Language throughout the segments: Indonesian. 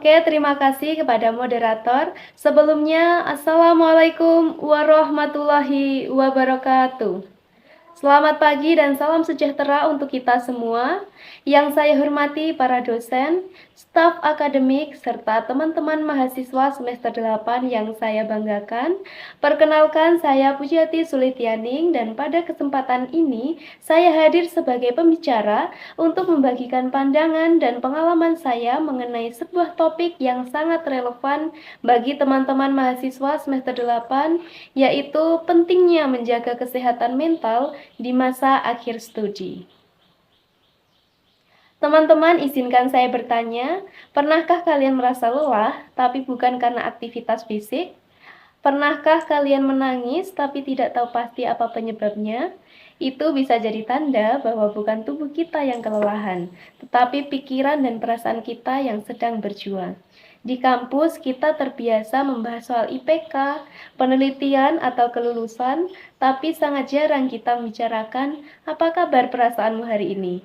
Oke, terima kasih kepada moderator. Sebelumnya, Assalamualaikum warahmatullahi wabarakatuh. Selamat pagi dan salam sejahtera untuk kita semua. Yang saya hormati para dosen, staf akademik, serta teman-teman mahasiswa semester 8 yang saya banggakan. Perkenalkan, saya Pujiati Sulitianing dan pada kesempatan ini saya hadir sebagai pembicara untuk membagikan pandangan dan pengalaman saya mengenai sebuah topik yang sangat relevan bagi teman-teman mahasiswa semester 8, yaitu pentingnya menjaga kesehatan mental di masa akhir studi. Teman-teman, izinkan saya bertanya, pernahkah kalian merasa lelah tapi bukan karena aktivitas fisik? Pernahkah kalian menangis tapi tidak tahu pasti apa penyebabnya? Itu bisa jadi tanda bahwa bukan tubuh kita yang kelelahan, tetapi pikiran dan perasaan kita yang sedang berjuang. Di kampus, kita terbiasa membahas soal IPK, penelitian, atau kelulusan, tapi sangat jarang kita membicarakan apa kabar perasaanmu hari ini.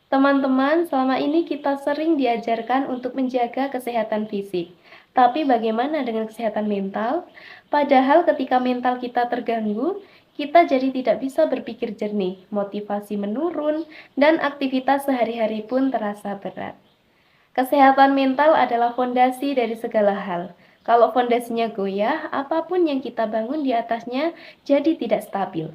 Teman-teman, selama ini kita sering diajarkan untuk menjaga kesehatan fisik. Tapi bagaimana dengan kesehatan mental? Padahal ketika mental kita terganggu, kita jadi tidak bisa berpikir jernih, motivasi menurun, dan aktivitas sehari-hari pun terasa berat. Kesehatan mental adalah fondasi dari segala hal. Kalau fondasinya goyah, apapun yang kita bangun di atasnya jadi tidak stabil.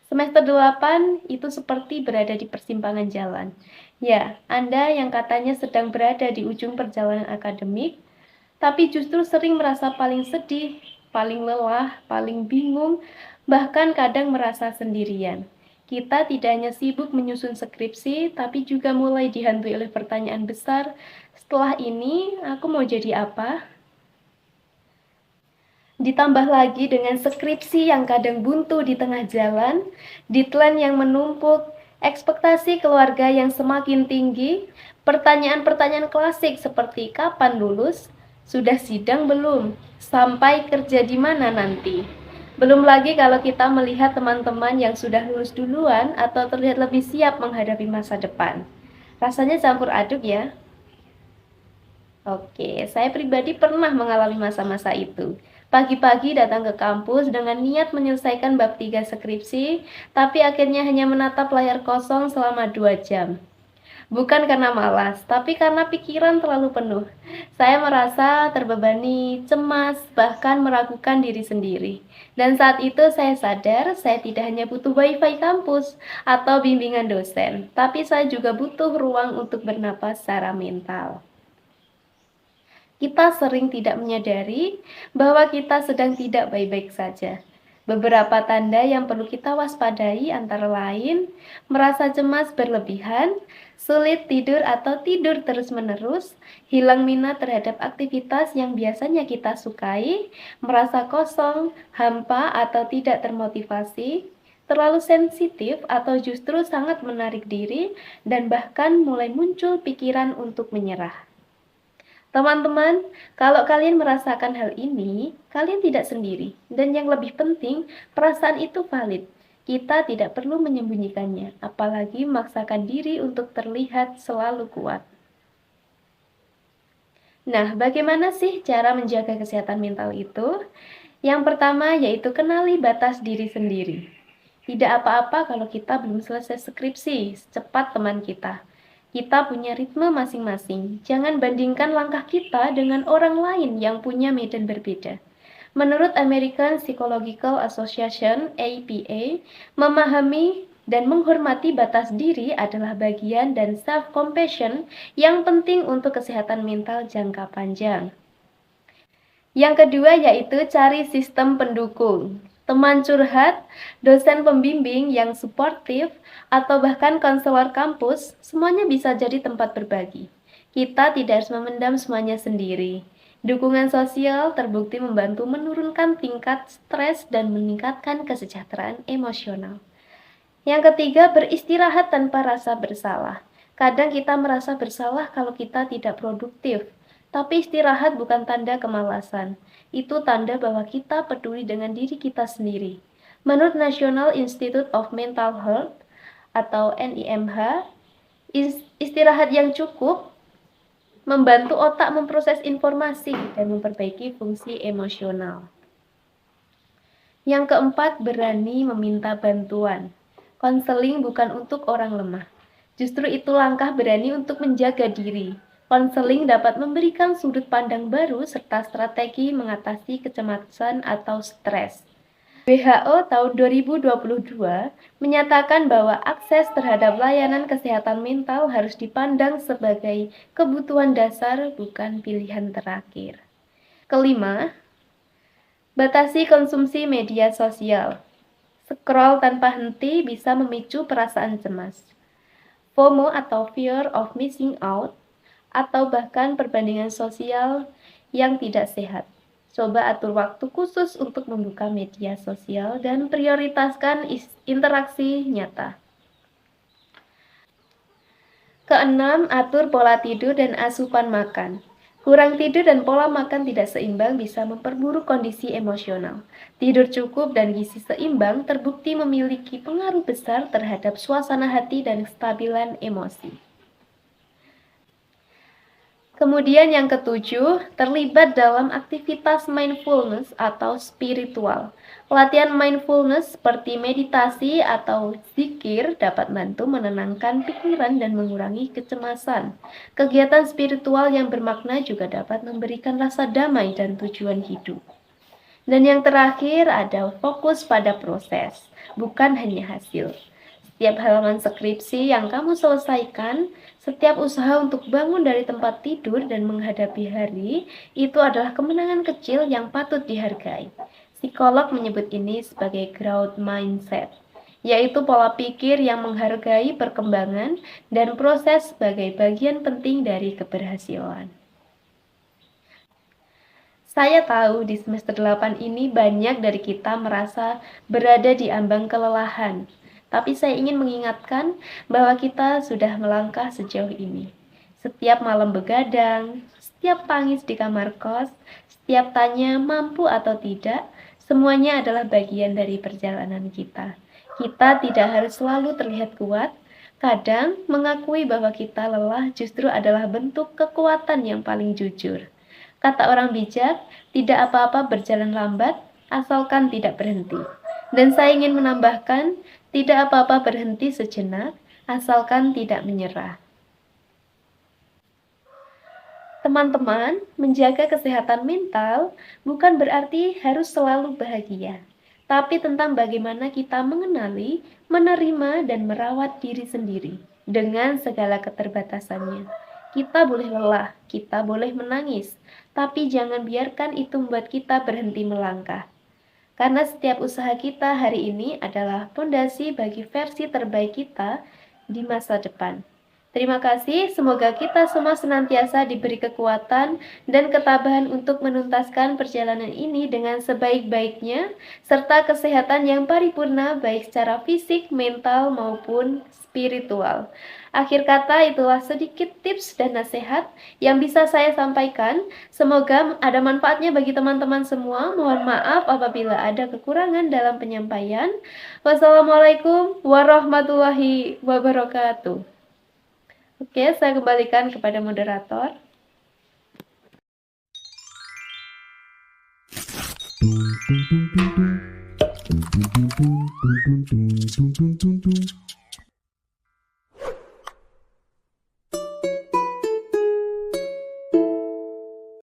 Semester 8 itu seperti berada di persimpangan jalan. Ya, Anda yang katanya sedang berada di ujung perjalanan akademik, tapi justru sering merasa paling sedih, paling lelah, paling bingung, bahkan kadang merasa sendirian. Kita tidak hanya sibuk menyusun skripsi, tapi juga mulai dihantui oleh pertanyaan besar, setelah ini aku mau jadi apa? Ditambah lagi dengan skripsi yang kadang buntu di tengah jalan, deadline yang menumpuk, ekspektasi keluarga yang semakin tinggi, pertanyaan-pertanyaan klasik seperti kapan lulus, sudah sidang belum, sampai kerja di mana nanti. Belum lagi kalau kita melihat teman-teman yang sudah lulus duluan atau terlihat lebih siap menghadapi masa depan. Rasanya campur aduk ya. Oke, saya pribadi pernah mengalami masa-masa itu. Pagi-pagi datang ke kampus dengan niat menyelesaikan bab 3 skripsi, tapi akhirnya hanya menatap layar kosong selama 2 jam. Bukan karena malas, tapi karena pikiran terlalu penuh. Saya merasa terbebani, cemas, bahkan meragukan diri sendiri. Dan saat itu saya sadar saya tidak hanya butuh wifi kampus atau bimbingan dosen, tapi saya juga butuh ruang untuk bernapas secara mental. Kita sering tidak menyadari bahwa kita sedang tidak baik-baik saja. Beberapa tanda yang perlu kita waspadai antara lain merasa cemas berlebihan, sulit tidur atau tidur terus-menerus, hilang minat terhadap aktivitas yang biasanya kita sukai, merasa kosong, hampa atau tidak termotivasi, terlalu sensitif atau justru sangat menarik diri, dan bahkan mulai muncul pikiran untuk menyerah. Teman-teman, kalau kalian merasakan hal ini, kalian tidak sendiri. Dan yang lebih penting, perasaan itu valid. Kita tidak perlu menyembunyikannya, apalagi memaksakan diri untuk terlihat selalu kuat. Nah, bagaimana sih cara menjaga kesehatan mental itu? Yang pertama yaitu kenali batas diri sendiri. Tidak apa-apa kalau kita belum selesai skripsi secepat teman kita. Kita punya ritme masing-masing. Jangan bandingkan langkah kita dengan orang lain yang punya medan berbeda. Menurut American Psychological Association (APA), memahami dan menghormati batas diri adalah bagian dan self-compassion yang penting untuk kesehatan mental jangka panjang. Yang kedua yaitu cari sistem pendukung. Teman curhat, dosen pembimbing yang suportif, atau bahkan konselor kampus, semuanya bisa jadi tempat berbagi. Kita tidak harus memendam semuanya sendiri. Dukungan sosial terbukti membantu menurunkan tingkat stres dan meningkatkan kesejahteraan emosional. Yang ketiga, beristirahat tanpa rasa bersalah. Kadang kita merasa bersalah kalau kita tidak produktif, tapi istirahat bukan tanda kemalasan. Itu tanda bahwa kita peduli dengan diri kita sendiri. Menurut National Institute of Mental Health atau NIMH, istirahat yang cukup membantu otak memproses informasi, dan memperbaiki fungsi emosional. Yang keempat, berani meminta bantuan. Konseling bukan untuk orang lemah. Justru itu langkah berani untuk menjaga diri. Konseling dapat memberikan sudut pandang baru serta strategi mengatasi kecemasan atau stres. WHO tahun 2022 menyatakan bahwa akses terhadap layanan kesehatan mental harus dipandang sebagai kebutuhan dasar, bukan pilihan terakhir. Kelima, batasi konsumsi media sosial. Scroll tanpa henti bisa memicu perasaan cemas, FOMO atau fear of missing out, atau bahkan perbandingan sosial yang tidak sehat. Coba atur waktu khusus untuk membuka media sosial dan prioritaskan interaksi nyata. Keenam, atur pola tidur dan asupan makan. Kurang tidur dan pola makan tidak seimbang bisa memperburuk kondisi emosional. Tidur cukup dan gizi seimbang terbukti memiliki pengaruh besar terhadap suasana hati dan kestabilan emosi. Kemudian yang ketujuh, terlibat dalam aktivitas mindfulness atau spiritual. Latihan mindfulness seperti meditasi atau zikir dapat membantu menenangkan pikiran dan mengurangi kecemasan. Kegiatan spiritual yang bermakna juga dapat memberikan rasa damai dan tujuan hidup. Dan yang terakhir ada fokus pada proses, bukan hanya hasil. Setiap halaman skripsi yang kamu selesaikan, setiap usaha untuk bangun dari tempat tidur dan menghadapi hari, itu adalah kemenangan kecil yang patut dihargai. Psikolog menyebut ini sebagai growth mindset, yaitu pola pikir yang menghargai perkembangan dan proses sebagai bagian penting dari keberhasilan. Saya tahu di semester 8 ini banyak dari kita merasa berada di ambang kelelahan. Tapi saya ingin mengingatkan bahwa kita sudah melangkah sejauh ini. Setiap malam begadang, setiap tangis di kamar kos, setiap tanya mampu atau tidak, semuanya adalah bagian dari perjalanan kita. Kita tidak harus selalu terlihat kuat. Kadang mengakui bahwa kita lelah justru adalah bentuk kekuatan yang paling jujur. Kata orang bijak, tidak apa-apa berjalan lambat, asalkan tidak berhenti. Dan saya ingin menambahkan, tidak apa-apa berhenti sejenak, asalkan tidak menyerah. Teman-teman, menjaga kesehatan mental bukan berarti harus selalu bahagia, tapi tentang bagaimana kita mengenali, menerima, dan merawat diri sendiri dengan segala keterbatasannya. Kita boleh lelah, kita boleh menangis, tapi jangan biarkan itu membuat kita berhenti melangkah. Karena setiap usaha kita hari ini adalah fondasi bagi versi terbaik kita di masa depan. Terima kasih, semoga kita semua senantiasa diberi kekuatan dan ketabahan untuk menuntaskan perjalanan ini dengan sebaik-baiknya, serta kesehatan yang paripurna baik secara fisik, mental, maupun spiritual. Akhir kata, itulah sedikit tips dan nasihat yang bisa saya sampaikan. Semoga ada manfaatnya bagi teman-teman semua. Mohon maaf apabila ada kekurangan dalam penyampaian. Wassalamualaikum warahmatullahi wabarakatuh. Oke, saya kembalikan kepada moderator. Tung, tung, tung, tung.